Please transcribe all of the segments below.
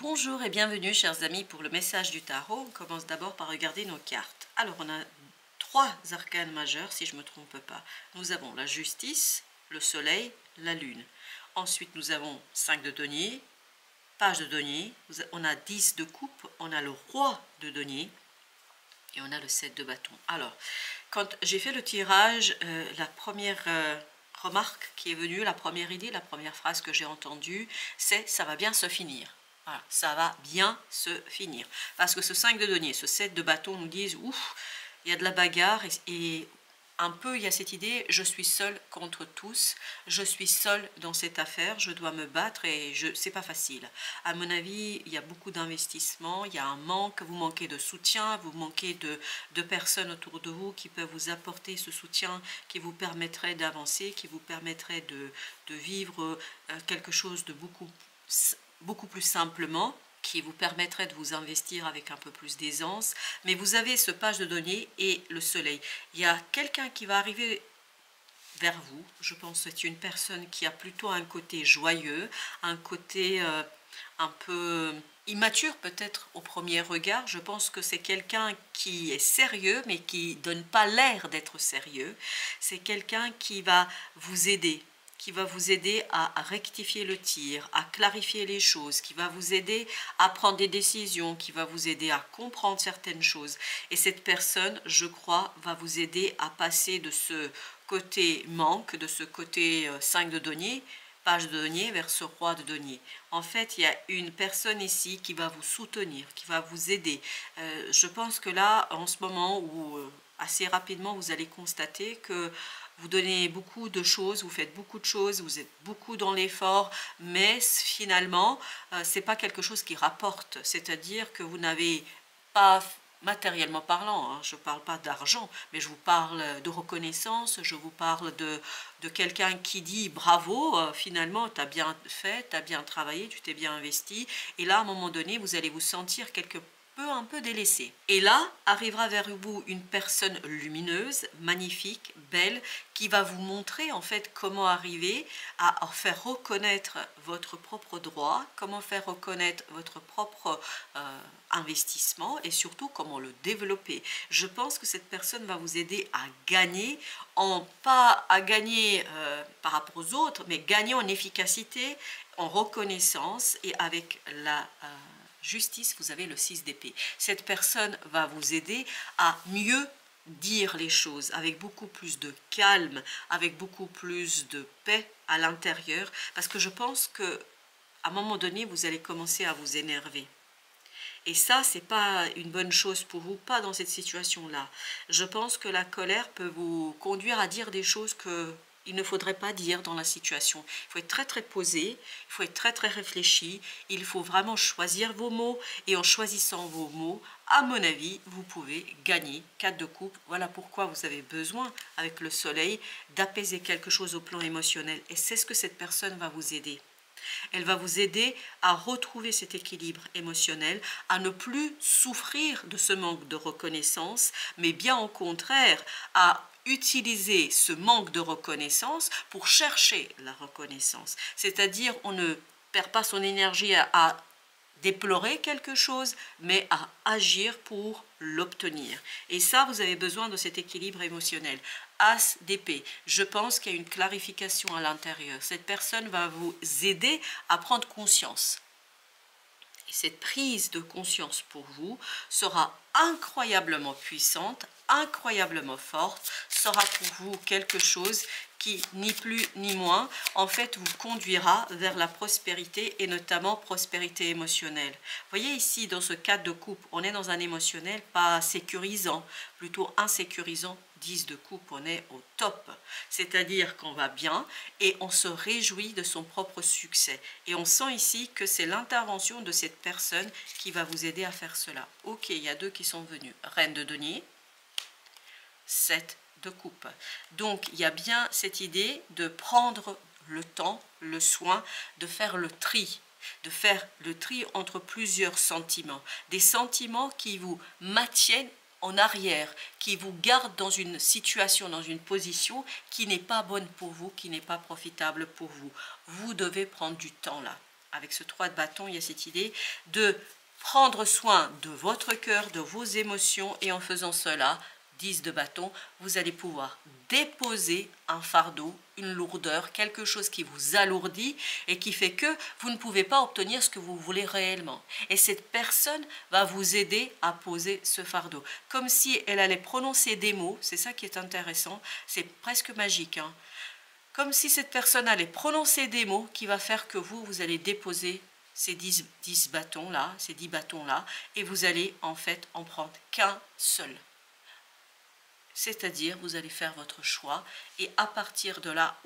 Bonjour et bienvenue chers amis pour le message du tarot. On commence d'abord par regarder nos cartes. Alors on a trois arcanes majeurs si je ne me trompe pas. Nous avons la justice, le soleil, la lune. Ensuite nous avons 5 de denier, page de denier, on a 10 de coupe, on a le roi de denier et on a le 7 de bâton. Alors quand j'ai fait le tirage, la première remarque qui est venue, la première idée, la première phrase que j'ai entendue, c'est « ça va bien se finir ». Voilà, ça va bien se finir. Parce que ce 5 de denier, ce 7 de bâton nous disent « ouf, il y a de la bagarre » et un peu il y a cette idée « je suis seul contre tous, je suis seul dans cette affaire, je dois me battre et c'est pas facile ». À mon avis, il y a beaucoup d'investissements, il y a un manque, vous manquez de soutien, vous manquez de personnes autour de vous qui peuvent vous apporter ce soutien qui vous permettrait d'avancer, qui vous permettrait de vivre quelque chose de beaucoup plus simplement, qui vous permettrait de vous investir avec un peu plus d'aisance. Mais vous avez ce page de denier et le soleil. Il y a quelqu'un qui va arriver vers vous. Je pense que c'est une personne qui a plutôt un côté joyeux, un côté un peu immature peut-être au premier regard. Je pense que c'est quelqu'un qui est sérieux mais qui ne donne pas l'air d'être sérieux. C'est quelqu'un qui va vous aider, à rectifier le tir, à clarifier les choses, qui va vous aider à prendre des décisions, qui va vous aider à comprendre certaines choses. Et cette personne, je crois, va vous aider à passer de ce côté manque, de ce côté 5 de denier, page de denier, vers ce roi de denier. En fait, il y a une personne ici qui va vous soutenir, qui va vous aider. Je pense que là, en ce moment, où assez rapidement, vous allez constater que vous donnez beaucoup de choses, vous faites beaucoup de choses, vous êtes beaucoup dans l'effort, mais finalement, ce n'est pas quelque chose qui rapporte. C'est-à-dire que vous n'avez pas, matériellement parlant, hein, je ne parle pas d'argent, mais je vous parle de reconnaissance, je vous parle de quelqu'un qui dit bravo, finalement, tu as bien fait, tu as bien travaillé, tu t'es bien investi. Et là, à un moment donné, vous allez vous sentir un peu délaissé. Et là, arrivera vers vous une personne lumineuse, magnifique, belle, qui va vous montrer en fait comment arriver à faire reconnaître votre propre droit, comment faire reconnaître votre propre investissement et surtout comment le développer. Je pense que cette personne va vous aider à gagner, pas à gagner par rapport aux autres, mais gagner en efficacité, en reconnaissance et avec la justice, vous avez le 6 d'épée. Cette personne va vous aider à mieux dire les choses avec beaucoup plus de calme, avec beaucoup plus de paix à l'intérieur, parce que je pense que à un moment donné, vous allez commencer à vous énerver. Et ça, c'est pas une bonne chose pour vous, pas dans cette situation-là. Je pense que la colère peut vous conduire à dire des choses qu'il ne faudrait pas dire dans la situation. Il faut être très très posé, il faut être très très réfléchi, il faut vraiment choisir vos mots et en choisissant vos mots, à mon avis, vous pouvez gagner 4 de coupe. Voilà pourquoi vous avez besoin, avec le soleil, d'apaiser quelque chose au plan émotionnel et c'est ce que cette personne va vous aider. Elle va vous aider à retrouver cet équilibre émotionnel, à ne plus souffrir de ce manque de reconnaissance, mais bien au contraire, à utiliser ce manque de reconnaissance pour chercher la reconnaissance. C'est-à-dire, on ne perd pas son énergie à déplorer quelque chose, mais à agir pour l'obtenir. Et ça, vous avez besoin de cet équilibre émotionnel. As d'épée, je pense qu'il y a une clarification à l'intérieur. Cette personne va vous aider à prendre conscience. Et cette prise de conscience pour vous sera incroyablement puissante, incroyablement forte, sera pour vous quelque chose qui, ni plus ni moins, en fait, vous conduira vers la prospérité et notamment prospérité émotionnelle. Vous voyez ici, dans ce cadre de coupe, on est dans un émotionnel pas sécurisant, plutôt insécurisant. 10 de coupe, on est au top. C'est-à-dire qu'on va bien et on se réjouit de son propre succès. Et on sent ici que c'est l'intervention de cette personne qui va vous aider à faire cela. Ok, il y a deux qui sont venus. Reine de denier, 7 de coupe. Donc, il y a bien cette idée de prendre le temps, le soin, de faire le tri. De faire le tri entre plusieurs sentiments. Des sentiments qui vous maintiennent en arrière, qui vous garde dans une situation, dans une position qui n'est pas bonne pour vous, qui n'est pas profitable pour vous. Vous devez prendre du temps là. avec ce 3 de bâton, il y a cette idée de prendre soin de votre cœur, de vos émotions, et en faisant cela, 10 de bâton, vous allez pouvoir déposer un fardeau, une lourdeur, quelque chose qui vous alourdit et qui fait que vous ne pouvez pas obtenir ce que vous voulez réellement. Et cette personne va vous aider à poser ce fardeau. Comme si elle allait prononcer des mots, c'est ça qui est intéressant, c'est presque magique, hein. Comme si cette personne allait prononcer des mots qui va faire que vous allez déposer ces 10 bâtons-là, ces 10 bâtons-là, et vous allez en fait en prendre qu'un seul. C'est-à-dire, vous allez faire votre choix, et à partir de là,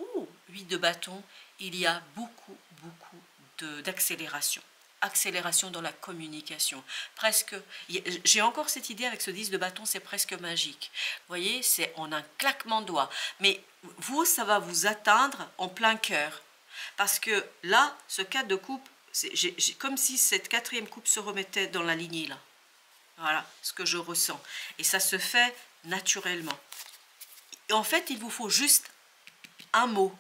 8 de bâton, il y a beaucoup d'accélération. Accélération dans la communication. Presque, j'ai encore cette idée avec ce 10 de bâton, c'est presque magique. Vous voyez, c'est en un claquement de doigts. Mais vous, ça va vous atteindre en plein cœur. Parce que là, ce 4 de coupe, c'est comme si cette 4e coupe se remettait dans la lignée là. Voilà ce que je ressens. Et ça se fait naturellement. Et en fait, il vous faut juste un mot,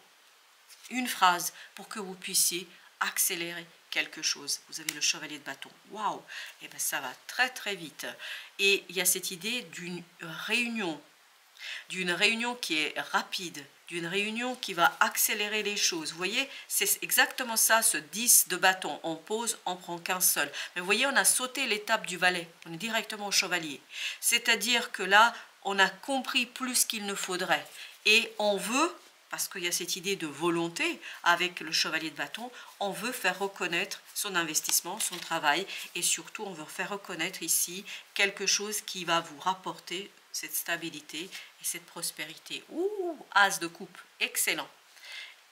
une phrase, pour que vous puissiez accélérer quelque chose. Vous avez le chevalier de bâton. Waouh! Et bien ça va très très vite. Et il y a cette idée d'une réunion qui est rapide, d'une réunion qui va accélérer les choses. Vous voyez, c'est exactement ça, ce 10 de bâton. On pose, on prend qu'un seul. Mais vous voyez, on a sauté l'étape du valet. On est directement au chevalier. C'est-à-dire que là, on a compris plus qu'il ne faudrait. Et on veut, parce qu'il y a cette idée de volonté avec le chevalier de bâton, on veut faire reconnaître son investissement, son travail, et surtout, on veut faire reconnaître ici quelque chose qui va vous rapporter cette stabilité et cette prospérité. As de coupe, excellent.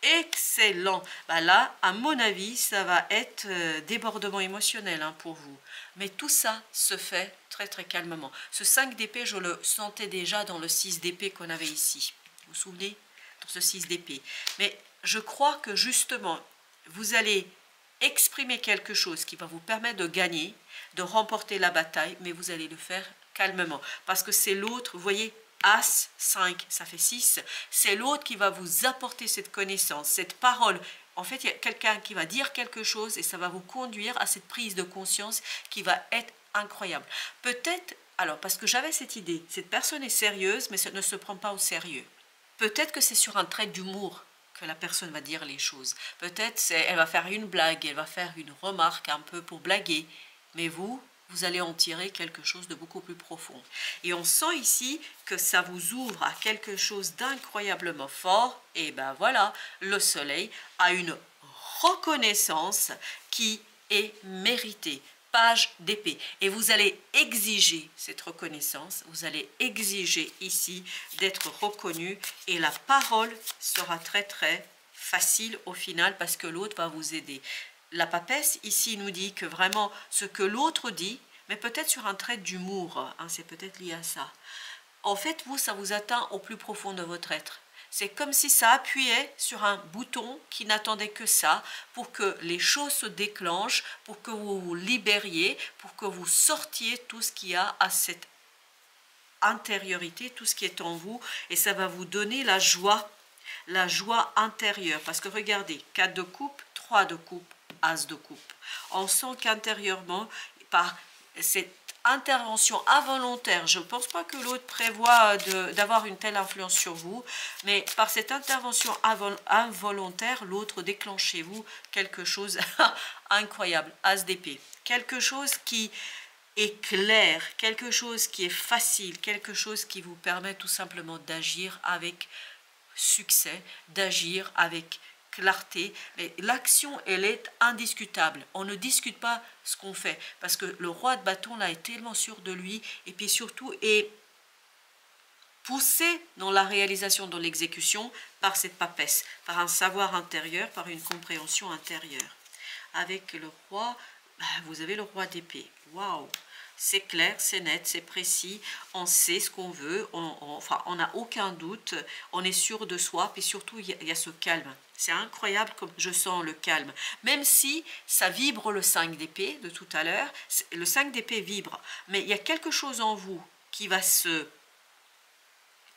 Excellent. Bah là, à mon avis, ça va être débordement émotionnel hein, pour vous. Mais tout ça se fait très très calmement. Ce 5 d'épée, je le sentais déjà dans le 6 d'épée qu'on avait ici. Vous vous souvenez? Dans ce 6 d'épée. Mais je crois que justement, vous allez exprimer quelque chose qui va vous permettre de gagner, de remporter la bataille, mais vous allez le faire calmement. Parce que c'est l'autre, vous voyez, As, 5, ça fait 6. C'est l'autre qui va vous apporter cette connaissance, cette parole. En fait, il y a quelqu'un qui va dire quelque chose et ça va vous conduire à cette prise de conscience qui va être incroyable. Peut-être, alors, parce que j'avais cette idée, cette personne est sérieuse, mais ça ne se prend pas au sérieux. Peut-être que c'est sur un trait d'humour que la personne va dire les choses. Peut-être elle va faire une blague, elle va faire une remarque un peu pour blaguer. Mais vous allez en tirer quelque chose de beaucoup plus profond. Et on sent ici que ça vous ouvre à quelque chose d'incroyablement fort. Et ben voilà, le soleil a une reconnaissance qui est méritée. Page d'épée. Et vous allez exiger cette reconnaissance, vous allez exiger ici d'être reconnu et la parole sera très très facile au final parce que l'autre va vous aider. La papesse ici nous dit que vraiment ce que l'autre dit, mais peut-être sur un trait d'humour, hein, c'est peut-être lié à ça. En fait, vous, ça vous atteint au plus profond de votre être. C'est comme si ça appuyait sur un bouton qui n'attendait que ça pour que les choses se déclenchent, pour que vous vous libériez, pour que vous sortiez tout ce qu'il y a à cette intériorité, tout ce qui est en vous. Et ça va vous donner la joie intérieure. Parce que regardez, 4 de coupe, 3 de coupe, As de coupe. On sent qu'intérieurement, par cette intervention involontaire, je ne pense pas que l'autre prévoit d'avoir une telle influence sur vous, mais par cette intervention involontaire, l'autre déclenche chez vous quelque chose incroyable, As d'épée, quelque chose qui est clair, quelque chose qui est facile, quelque chose qui vous permet tout simplement d'agir avec succès, d'agir avec clarté, mais l'action, elle est indiscutable. On ne discute pas ce qu'on fait, parce que le roi de bâton, là, est tellement sûr de lui, et puis surtout est poussé dans la réalisation, dans l'exécution, par cette papesse, par un savoir intérieur, par une compréhension intérieure. Avec le roi, vous avez le roi d'épée. Waouh! C'est clair, c'est net, c'est précis, on sait ce qu'on veut, on n'a aucun doute, on est sûr de soi, puis surtout il y a ce calme. C'est incroyable comme je sens le calme. Même si ça vibre le 5 d'épée de tout à l'heure, le 5 d'épée vibre, mais il y a quelque chose en vous qui va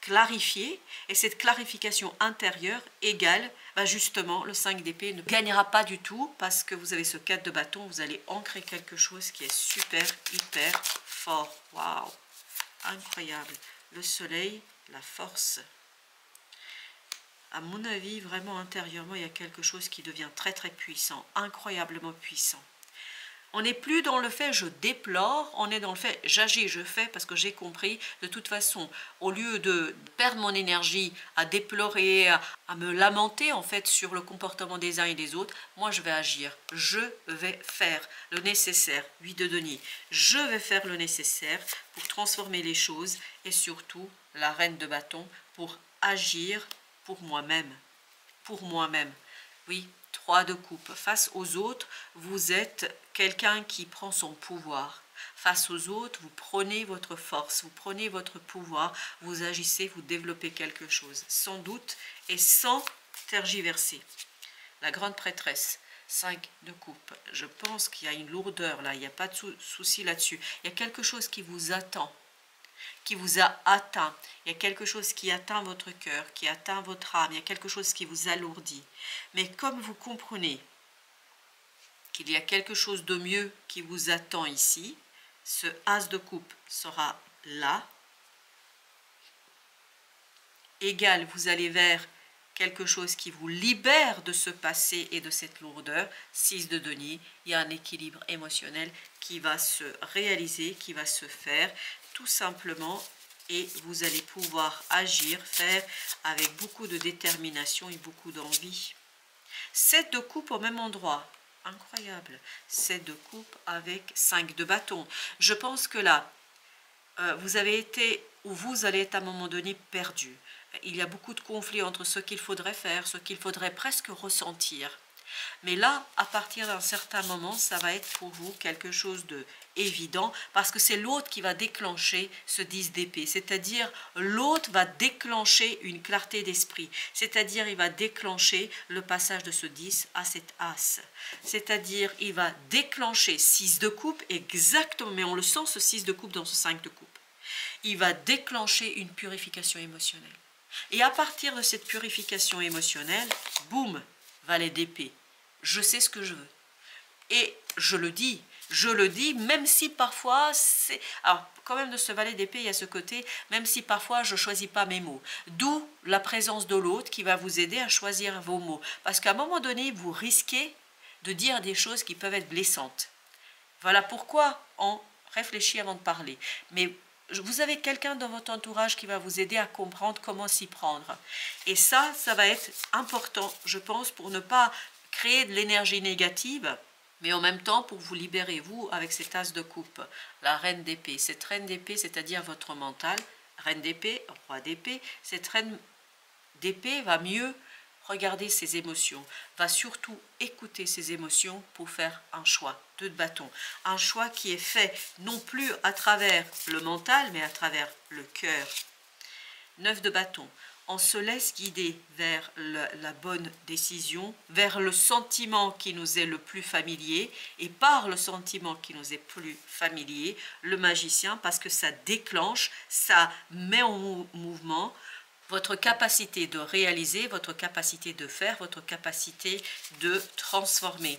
clarifier, et cette clarification intérieure égale, justement, le 5 d'épée ne gagnera pas du tout, parce que vous avez ce 4 de bâton, vous allez ancrer quelque chose qui est super, hyper fort. Waouh, incroyable. Le soleil, la force. À mon avis, vraiment intérieurement, il y a quelque chose qui devient très très puissant, incroyablement puissant. On n'est plus dans le fait je déplore, on est dans le fait j'agis, je fais parce que j'ai compris. De toute façon, au lieu de perdre mon énergie à déplorer, à me lamenter en fait sur le comportement des uns et des autres, moi je vais agir, je vais faire le nécessaire. 8 de denier, je vais faire le nécessaire pour transformer les choses et surtout la reine de bâton pour agir pour moi-même. Pour moi-même, oui. 3 de coupe. Face aux autres, vous êtes quelqu'un qui prend son pouvoir. Face aux autres, vous prenez votre force, vous prenez votre pouvoir, vous agissez, vous développez quelque chose, sans doute et sans tergiverser. La grande prêtresse, 5 de coupe. Je pense qu'il y a une lourdeur là, il n'y a pas de souci là-dessus. Il y a quelque chose qui vous attend, qui vous a atteint, il y a quelque chose qui atteint votre cœur, qui atteint votre âme, il y a quelque chose qui vous alourdit. Mais comme vous comprenez qu'il y a quelque chose de mieux qui vous attend ici, ce as de coupe sera là, égal, vous allez vers quelque chose qui vous libère de ce passé et de cette lourdeur. 6 de denier, il y a un équilibre émotionnel qui va se réaliser, qui va se faire tout simplement, et vous allez pouvoir agir, faire avec beaucoup de détermination et beaucoup d'envie. 7 de coupe au même endroit, incroyable. 7 de coupe avec 5 de bâton. Je pense que là, vous avez été, ou vous allez être à un moment donné perdu. Il y a beaucoup de conflits entre ce qu'il faudrait faire, ce qu'il faudrait presque ressentir. Mais là, à partir d'un certain moment, ça va être pour vous quelque chose de évident, parce que c'est l'autre qui va déclencher ce 10 d'épée, c'est-à-dire l'autre va déclencher une clarté d'esprit, c'est-à-dire il va déclencher le passage de ce 10 à cet as, c'est-à-dire il va déclencher 6 de coupe, exactement, mais on le sent ce 6 de coupe dans ce 5 de coupe, il va déclencher une purification émotionnelle. Et à partir de cette purification émotionnelle, boum, valet d'épée. Je sais ce que je veux. Et je le dis, même si parfois, c'est... Alors, quand même de ce valet d'épée, il y a ce côté, même si parfois je ne choisis pas mes mots. D'où la présence de l'autre qui va vous aider à choisir vos mots. Parce qu'à un moment donné, vous risquez de dire des choses qui peuvent être blessantes. Voilà pourquoi on réfléchit avant de parler. Mais vous avez quelqu'un dans votre entourage qui va vous aider à comprendre comment s'y prendre. Et ça va être important, je pense, pour ne pas créer de l'énergie négative, mais en même temps pour vous libérer, vous, avec cet as de coupe, la reine d'épée. Cette reine d'épée, c'est-à-dire votre mental, reine d'épée, roi d'épée, cette reine d'épée va mieux regarder ses émotions, va surtout écouter ses émotions pour faire un choix. 2 de bâton, un choix qui est fait non plus à travers le mental, mais à travers le cœur. 9 de bâton, on se laisse guider vers la bonne décision, vers le sentiment qui nous est le plus familier, et par le sentiment qui nous est plus familier, le magicien, parce que ça déclenche, ça met en mouvement votre capacité de réaliser, votre capacité de faire, votre capacité de transformer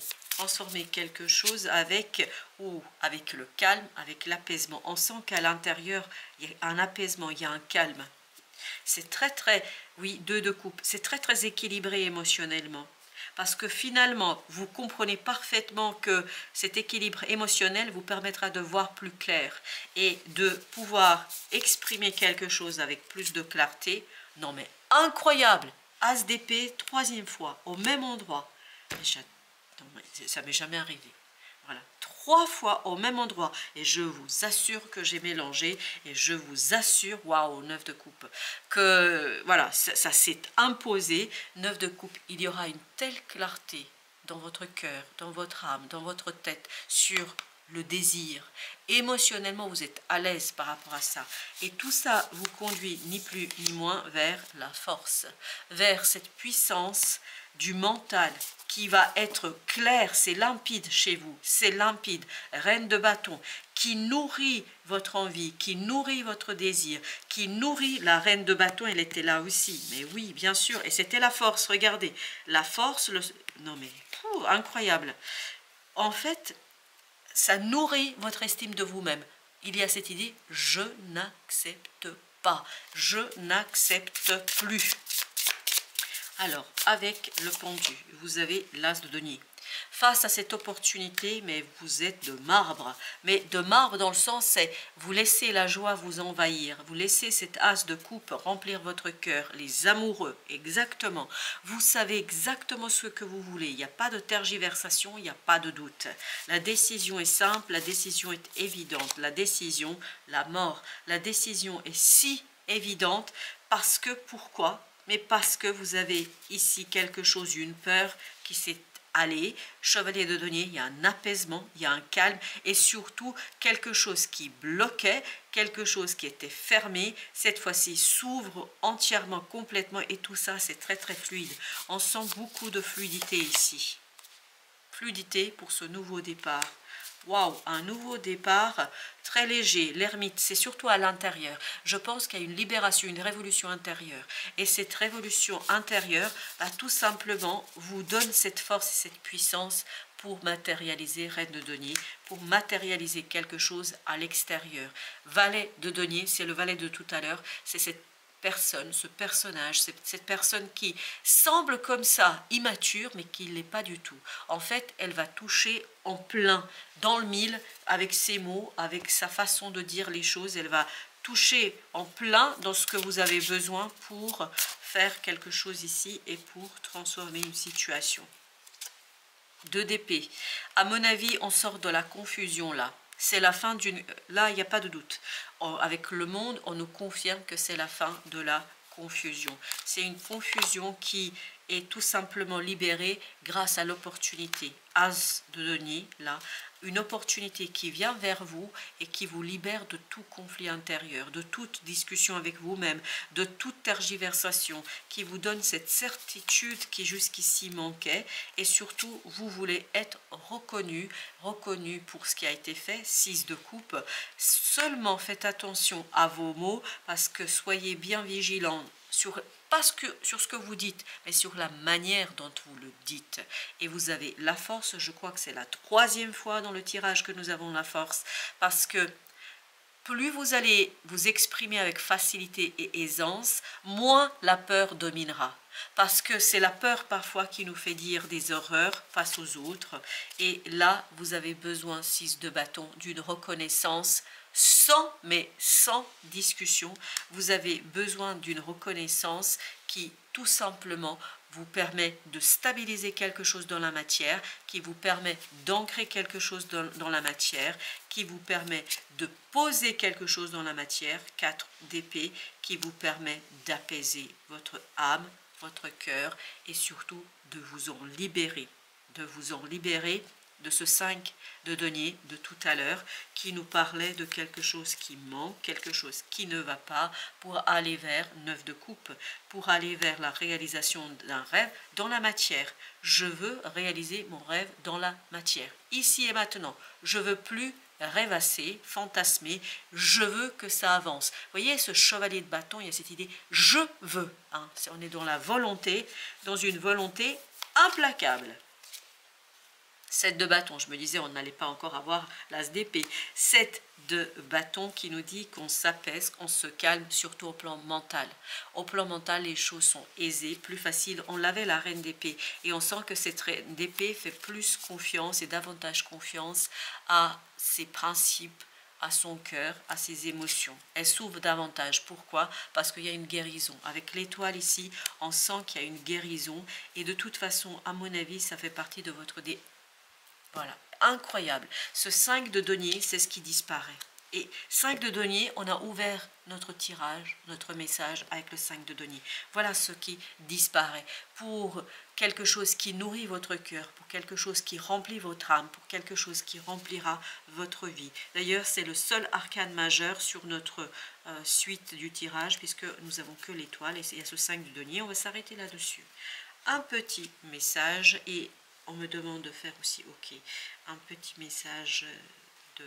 quelque chose avec le calme, avec l'apaisement. On sent qu'à l'intérieur, il y a un apaisement, il y a un calme. C'est très, oui, 2 de coupe, c'est très équilibré émotionnellement. Parce que finalement, vous comprenez parfaitement que cet équilibre émotionnel vous permettra de voir plus clair et de pouvoir exprimer quelque chose avec plus de clarté. Non mais incroyable! As d'épée, 3e fois, au même endroit. Ça m'est jamais arrivé. Voilà, 3 fois au même endroit. Et je vous assure que j'ai mélangé. Et je vous assure, waouh, 9 de coupe, que voilà, ça s'est imposé. 9 de coupe, il y aura une telle clarté dans votre cœur, dans votre âme, dans votre tête, sur le désir. Émotionnellement, vous êtes à l'aise par rapport à ça. Et tout ça vous conduit ni plus ni moins vers la force, vers cette puissance du mental qui va être clair, c'est limpide chez vous, c'est limpide. Reine de bâton qui nourrit votre envie, qui nourrit votre désir, qui nourrit la reine de bâton, elle était là aussi. Mais oui, bien sûr, et c'était la force, regardez. La force, non mais, incroyable. En fait, ça nourrit votre estime de vous-même. Il y a cette idée, je n'accepte pas, je n'accepte plus. Alors, avec le pendu, vous avez l'as de denier. Face à cette opportunité, mais vous êtes de marbre. Mais de marbre dans le sens, c'est vous laissez la joie vous envahir. Vous laissez cet as de coupe remplir votre cœur. Les amoureux, exactement. Vous savez exactement ce que vous voulez. Il n'y a pas de tergiversation, il n'y a pas de doute. La décision est simple, la décision est évidente. La décision, la mort. La décision est si évidente parce que, pourquoi ? Mais parce que vous avez ici quelque chose, une peur qui s'est allée. Chevalier de denier, il y a un apaisement, il y a un calme et surtout quelque chose qui bloquait, quelque chose qui était fermé, cette fois-ci s'ouvre entièrement, complètement et tout ça c'est très très fluide. On sent beaucoup de fluidité ici. Fluidité pour ce nouveau départ. Waouh, un nouveau départ très léger, l'ermite, c'est surtout à l'intérieur. Je pense qu'il y a une libération, une révolution intérieure. Et cette révolution intérieure, tout simplement, vous donne cette force et cette puissance pour matérialiser Reine de denier, pour matérialiser quelque chose à l'extérieur. Valet de denier, c'est le valet de tout à l'heure, c'est cette personne, ce personnage, cette personne qui semble comme ça immature, mais qui ne l'est pas du tout. En fait, elle va toucher en plein, dans le mille, avec ses mots, avec sa façon de dire les choses. Elle va toucher en plein dans ce que vous avez besoin pour faire quelque chose ici et pour transformer une situation. 2 d'épée. À mon avis, on sort de la confusion là. C'est la fin d'une... Là, il n'y a pas de doute. Avec le monde, on nous confirme que c'est la fin de la confusion. C'est une confusion qui est tout simplement libérée grâce à l'opportunité. As de denier, là, une opportunité qui vient vers vous et qui vous libère de tout conflit intérieur, de toute discussion avec vous-même, de toute tergiversation, qui vous donne cette certitude qui jusqu'ici manquait et surtout vous voulez être reconnu pour ce qui a été fait. 6 de coupe. Seulement faites attention à vos mots parce que soyez bien vigilants pas sur ce que vous dites, mais sur la manière dont vous le dites. Et vous avez la force, je crois que c'est la 3e fois dans le tirage que nous avons la force, parce que plus vous allez vous exprimer avec facilité et aisance, moins la peur dominera. Parce que c'est la peur parfois qui nous fait dire des horreurs face aux autres. Et là, vous avez besoin, 6 de bâton, d'une reconnaissance sans discussion. Vous avez besoin d'une reconnaissance qui tout simplement vous permet de stabiliser quelque chose dans la matière, qui vous permet d'ancrer quelque chose dans la matière, qui vous permet de poser quelque chose dans la matière, 4 d'épée, qui vous permet d'apaiser votre âme, votre cœur et surtout de vous en libérer, de ce 5 de denier de tout à l'heure qui nous parlait de quelque chose qui manque, quelque chose qui ne va pas pour aller vers 9 de coupe, pour aller vers la réalisation d'un rêve dans la matière. Je veux réaliser mon rêve dans la matière. Ici et maintenant, je veux plus rêvasser, fantasmer, je veux que ça avance. Vous voyez ce chevalier de bâton, il y a cette idée, je veux. Hein, on est dans la volonté, dans une volonté implacable. 7 de bâton, je me disais on n'allait pas encore avoir l'as d'épée. 7 de bâton qui nous dit qu'on s'apaise, qu'on se calme, surtout au plan mental. Au plan mental, les choses sont aisées, plus faciles. On l'avait la reine d'épée et on sent que cette reine d'épée fait plus confiance et davantage confiance à ses principes, à son cœur, à ses émotions. Elle s'ouvre davantage. Pourquoi? Parce qu'il y a une guérison. Avec l'étoile ici, on sent qu'il y a une guérison et de toute façon, à mon avis, ça fait partie de votre Voilà, incroyable. Ce 5 de denier, c'est ce qui disparaît. Et 5 de denier, on a ouvert notre tirage, notre message avec le 5 de denier. Voilà ce qui disparaît. Pour quelque chose qui nourrit votre cœur, pour quelque chose qui remplit votre âme, pour quelque chose qui remplira votre vie. D'ailleurs, c'est le seul arcane majeur sur notre suite du tirage, puisque nous n'avons que l'étoile, et il y a ce 5 de denier. On va s'arrêter là-dessus. Un petit message et... On me demande de faire aussi, ok, un petit message de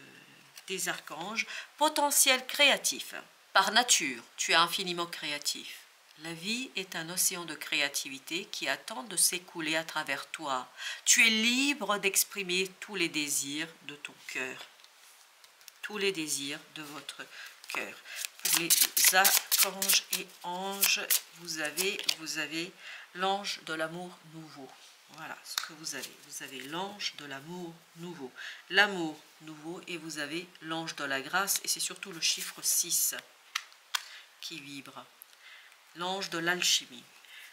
des archanges, potentiel créatif. Par nature, tu es infiniment créatif. La vie est un océan de créativité qui attend de s'écouler à travers toi. Tu es libre d'exprimer tous les désirs de ton cœur. Tous les désirs de votre cœur. Pour les archanges et anges, vous avez l'ange de l'amour nouveau. Voilà ce que vous avez. Vous avez l'ange de l'amour nouveau. L'amour nouveau et vous avez l'ange de la grâce et c'est surtout le chiffre 6 qui vibre. L'ange de l'alchimie,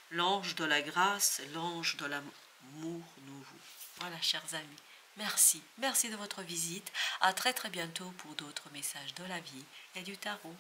l'ange de la grâce, l'ange de l'amour nouveau. Voilà, chers amis. Merci. Merci de votre visite. À très très bientôt pour d'autres messages de la vie et du tarot.